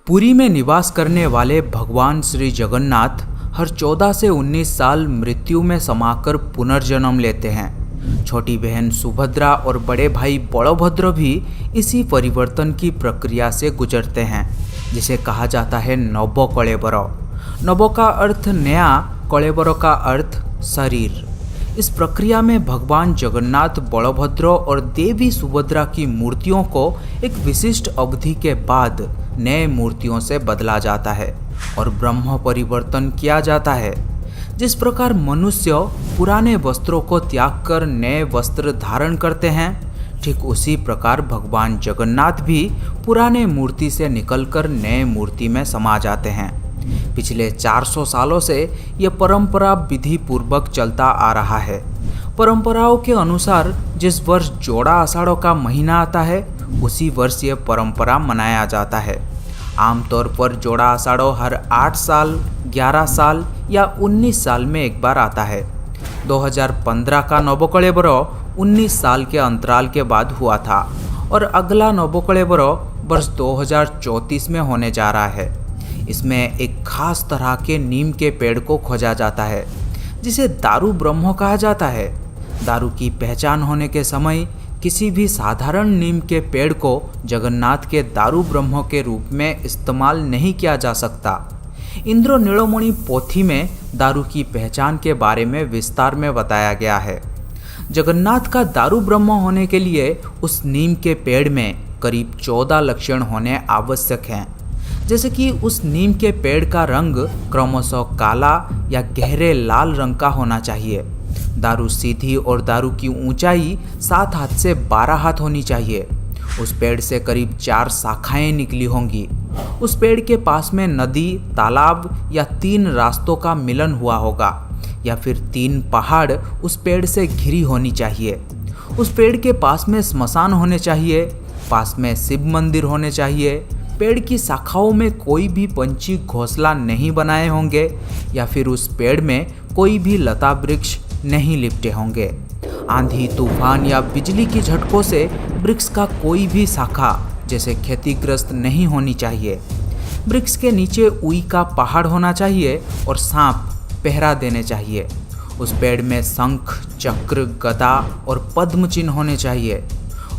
पुरी में निवास करने वाले भगवान श्री जगन्नाथ हर 14 से 19 साल मृत्यु में समाकर पुनर्जन्म लेते हैं। छोटी बहन सुभद्रा और बड़े भाई बलभद्र भी इसी परिवर्तन की प्रक्रिया से गुजरते हैं, जिसे कहा जाता है नव कलेबर। नव का अर्थ नया, कलेबर का अर्थ शरीर। इस प्रक्रिया में भगवान जगन्नाथ, बलभद्र और देवी सुभद्रा की मूर्तियों को एक विशिष्ट अवधि के बाद नए मूर्तियों से बदला जाता है और ब्रह्म परिवर्तन किया जाता है। जिस प्रकार मनुष्य पुराने वस्त्रों को त्याग कर नए वस्त्र धारण करते हैं, ठीक उसी प्रकार भगवान जगन्नाथ भी पुराने मूर्ति से निकलकर नए मूर्ति में समा जाते हैं। पिछले 400 सालों से यह परंपरा विधि पूर्वक चलता आ रहा है। परंपराओं के अनुसार जिस वर्ष जोड़ा आषाढ़ का महीना आता है, उसी वर्ष यह परंपरा मनाया जाता है। आमतौर पर जोड़ा आषाढ़ हर 8 साल, 11 साल या 19 साल में एक बार आता है। 2015 का नवकलेबर 19 साल के अंतराल के बाद हुआ था और अगला नवकलेबर वर्ष 2034 में होने जा रहा है। इसमें एक खास तरह के नीम के पेड़ को खोजा जाता है, जिसे दारू ब्रह्म कहा जाता है। दारू की पहचान होने के समय किसी भी साधारण नीम के पेड़ को जगन्नाथ के दारू ब्रह्म के रूप में इस्तेमाल नहीं किया जा सकता। इंद्र नीलमणि पोथी में दारू की पहचान के बारे में विस्तार में बताया गया है। जगन्नाथ का दारू ब्रह्म होने के लिए उस नीम के पेड़ में करीब 14 लक्षण होने आवश्यक हैं, जैसे कि उस नीम के पेड़ का रंग क्रमशः काला या गहरे लाल रंग का होना चाहिए। दारू सीधी और दारू की ऊंचाई 7 हाथ से 12 हाथ होनी चाहिए। उस पेड़ से करीब 4 शाखाएं निकली होंगी। उस पेड़ के पास में नदी, तालाब या 3 रास्तों का मिलन हुआ होगा, या फिर 3 पहाड़ उस पेड़ से घिरी होनी चाहिए। उस पेड़ के पास में स्मशान होने चाहिए, पास में शिव मंदिर होने चाहिए। पेड़ की शाखाओं में कोई भी पंछी घोंसला नहीं बनाए होंगे, या फिर उस पेड़ में कोई भी लता वृक्ष नहीं लिपटे होंगे। आंधी, तूफान या बिजली की झटकों से वृक्ष का कोई भी शाखा जैसे क्षतिग्रस्त नहीं होनी चाहिए। वृक्ष के नीचे ऊई का पहाड़ होना चाहिए और सांप पहरा देने चाहिए। उस पेड़ में शंख, चक्र, गदा और पद्म चिन्ह होने चाहिए।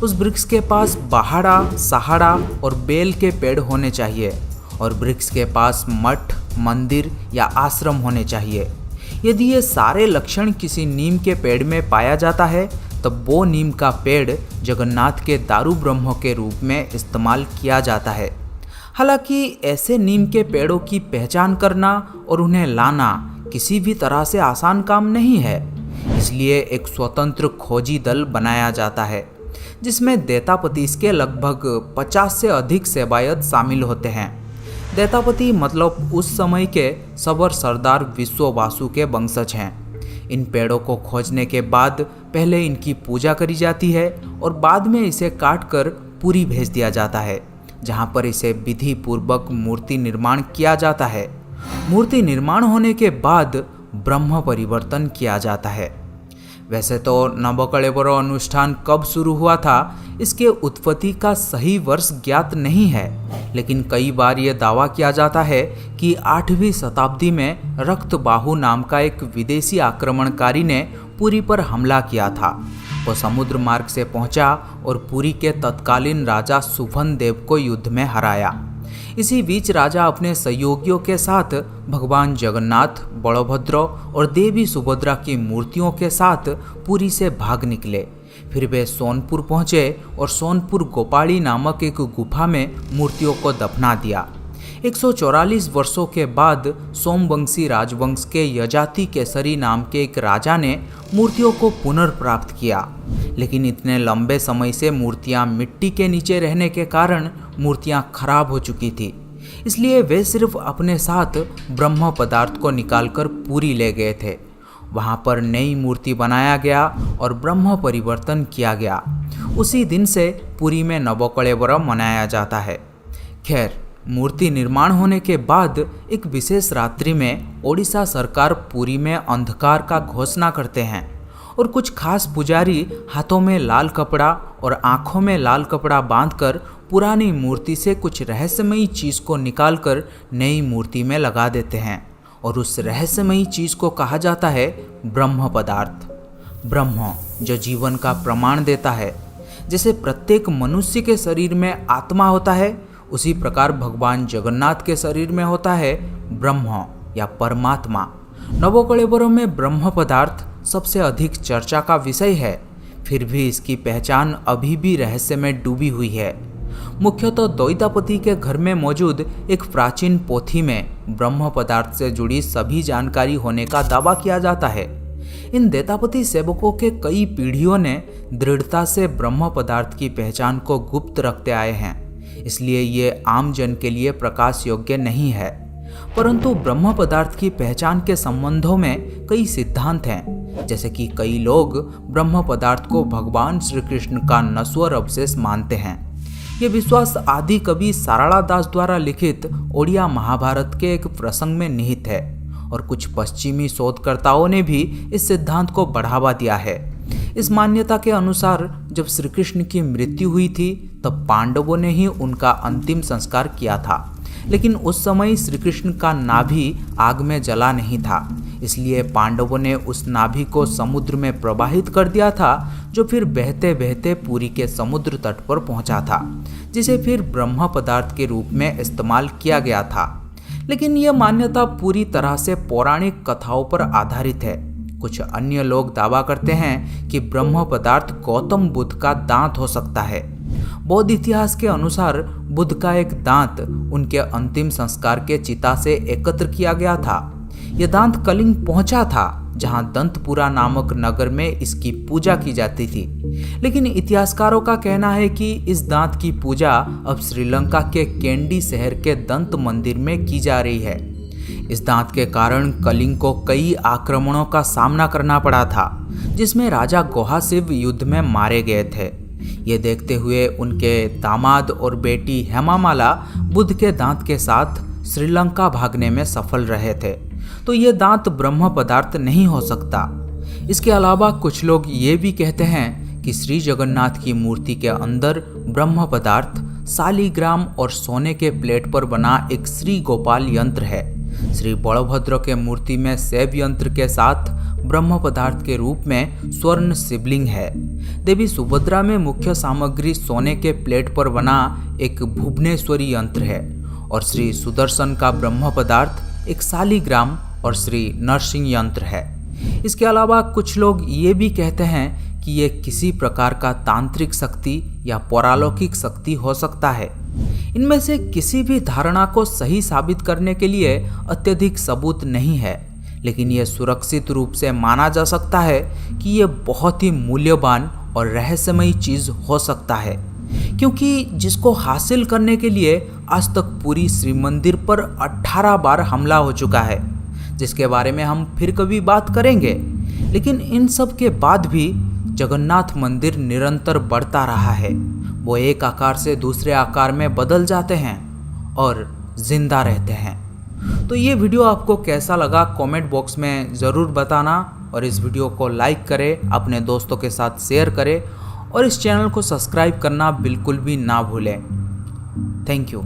उस वृक्ष के पास बहाड़ा, सहाड़ा और बेल के पेड़ होने चाहिए और वृक्ष के पास मठ, मंदिर या आश्रम होने चाहिए। यदि ये सारे लक्षण किसी नीम के पेड़ में पाया जाता है, तब वो नीम का पेड़ जगन्नाथ के दारू ब्रह्म के रूप में इस्तेमाल किया जाता है। हालांकि ऐसे नीम के पेड़ों की पहचान करना और उन्हें लाना किसी भी तरह से आसान काम नहीं है। इसलिए एक स्वतंत्र खोजी दल बनाया जाता है, जिसमें दैतापतीस के लगभग 50 से अधिक सेवायत शामिल होते हैं। दैतापति मतलब उस समय के सबर सरदार विश्ववासु के वंशज हैं। इन पेड़ों को खोजने के बाद पहले इनकी पूजा करी जाती है और बाद में इसे काट कर पुरी भेज दिया जाता है, जहाँ पर इसे विधि पूर्वक मूर्ति निर्माण किया जाता है। मूर्ति निर्माण होने के बाद ब्रह्म परिवर्तन किया जाता है। वैसे तो नवकलेबर अनुष्ठान कब शुरू हुआ था, इसके उत्पत्ति का सही वर्ष ज्ञात नहीं है, लेकिन कई बार यह दावा किया जाता है कि 8वीं शताब्दी में रक्तबाहु नाम का एक विदेशी आक्रमणकारी ने पुरी पर हमला किया था। वो समुद्र मार्ग से पहुंचा और पुरी के तत्कालीन राजा सुफन देव को युद्ध में हराया। इसी बीच राजा अपने सहयोगियों के साथ भगवान जगन्नाथ, बलभद्र और देवी सुभद्रा की मूर्तियों के साथ पुरी से भाग निकले। फिर वे सोनपुर पहुंचे और सोनपुर गोपाड़ी नामक एक गुफा में मूर्तियों को दफना दिया। 144 वर्षों के बाद सोमवंशी राजवंश के यजाति केसरी नाम के एक राजा ने मूर्तियों को पुनर्प्राप्त किया, लेकिन इतने लंबे समय से मूर्तियां मिट्टी के नीचे रहने के कारण मूर्तियां खराब हो चुकी थी। इसलिए वे सिर्फ अपने साथ ब्रह्म पदार्थ को निकालकर पुरी ले गए थे। वहां पर नई मूर्ति बनाया गया और ब्रह्म परिवर्तन किया गया। उसी दिन से पुरी में नवकलेबर मनाया जाता है। खैर, मूर्ति निर्माण होने के बाद एक विशेष रात्रि में ओडिशा सरकार पुरी में अंधकार का घोषणा करते हैं और कुछ खास पुजारी हाथों में लाल कपड़ा और आँखों में लाल कपड़ा बांधकर पुरानी मूर्ति से कुछ रहस्यमयी चीज़ को निकालकर नई मूर्ति में लगा देते हैं और उस रहस्यमयी चीज़ को कहा जाता है ब्रह्म पदार्थ। ब्रह्म जो जीवन का प्रमाण देता है। जैसे प्रत्येक मनुष्य के शरीर में आत्मा होता है, उसी प्रकार भगवान जगन्नाथ के शरीर में होता है ब्रह्म या परमात्मा। नवकलेबरों में ब्रह्म पदार्थ सबसे अधिक चर्चा का विषय है, फिर भी इसकी पहचान अभी भी रहस्य में डूबी हुई है। मुख्यतः द्वैतापति के घर में मौजूद एक प्राचीन पोथी में ब्रह्म पदार्थ से जुड़ी सभी जानकारी होने का दावा किया जाता है। इन दैतापति सेवकों के कई पीढ़ियों ने दृढ़ता से ब्रह्म पदार्थ की पहचान को गुप्त रखते आए हैं, इसलिए ये आम जन के लिए प्रकाश योग्य नहीं है। परंतु ब्रह्म पदार्थ की पहचान के संबंधों में कई सिद्धांत हैं, जैसे कि कई लोग ब्रह्म पदार्थ को भगवान श्री कृष्ण का नश्वर अवशेष मानते हैं। ये विश्वास आदि कवि सारला दास द्वारा लिखित ओडिया महाभारत के एक प्रसंग में निहित है और कुछ पश्चिमी शोधकर्ताओं ने भी इस सिद्धांत को बढ़ावा दिया है। इस मान्यता के अनुसार जब श्री कृष्ण की मृत्यु हुई थी तब पांडवों ने ही उनका अंतिम संस्कार किया था, लेकिन उस समय श्री कृष्ण का नाभि आग में जला नहीं था, इसलिए पांडवों ने उस नाभि को समुद्र में प्रवाहित कर दिया था, जो फिर बहते बहते पुरी के समुद्र तट पर पहुंचा था, जिसे फिर ब्रह्म पदार्थ के रूप में इस्तेमाल किया गया था। लेकिन यह मान्यता पूरी तरह से पौराणिक कथाओं पर आधारित है। कुछ अन्य लोग दावा करते हैं कि ब्रह्म पदार्थ गौतम बुद्ध का दांत हो सकता है। बौद्ध इतिहास के अनुसार बुद्ध का एक दांत उनके अंतिम संस्कार के चिता से एकत्र किया गया था। यह दांत कलिंग पहुंचा था, जहां दंतपुरा नामक नगर में इसकी पूजा की जाती थी। लेकिन इतिहासकारों का कहना है कि इस दांत की पूजा अब श्रीलंका के कैंडी शहर के दंत मंदिर में की जा रही है। इस दांत के कारण कलिंग को कई आक्रमणों का सामना करना पड़ा था, जिसमें राजा गोहासिव युद्ध में मारे गए थे। ये देखते हुए उनके दामाद और बेटी हेमामाला बुद्ध के दांत के साथ श्रीलंका भागने में सफल रहे थे, तो ये दांत ब्रह्म पदार्थ नहीं हो सकता। इसके अलावा कुछ लोग ये भी कहते हैं कि श्री जगन्नाथ की मूर्ति के अंदर ब्रह्म पदार्थ शालिग्राम और सोने के प्लेट पर बना एक श्री गोपाल यंत्र है। श्री बलभद्र के मूर्ति में शैव यंत्र के साथ ब्रह्म पदार्थ के रूप में स्वर्ण शिवलिंग है। देवी सुभद्रा में मुख्य सामग्री सोने के प्लेट पर बना एक भुवनेश्वरी यंत्र है और श्री सुदर्शन का ब्रह्म पदार्थ एक शालिग्राम और श्री नरसिंह यंत्र है। इसके अलावा कुछ लोग ये भी कहते हैं कि ये किसी प्रकार का तांत्रिक शक्ति या पौरालौकिक शक्ति हो सकता है। इनमें से किसी भी धारणा को सही साबित करने के लिए अत्यधिक सबूत नहीं है, लेकिन यह सुरक्षित रूप से माना जा सकता है कि यह बहुत ही मूल्यवान और रहस्यमयी चीज हो सकता है, क्योंकि जिसको हासिल करने के लिए आज तक पूरी श्री मंदिर पर 18 बार हमला हो चुका है, जिसके बारे में हम फिर कभी बात करेंगे। लेकिन इन सब के बाद भी जगन्नाथ मंदिर निरंतर बढ़ता रहा है। वो एक आकार से दूसरे आकार में बदल जाते हैं और जिंदा रहते हैं। तो ये वीडियो आपको कैसा लगा कमेंट बॉक्स में ज़रूर बताना, और इस वीडियो को लाइक करें, अपने दोस्तों के साथ शेयर करें और इस चैनल को सब्सक्राइब करना बिल्कुल भी ना भूलें। Thank you.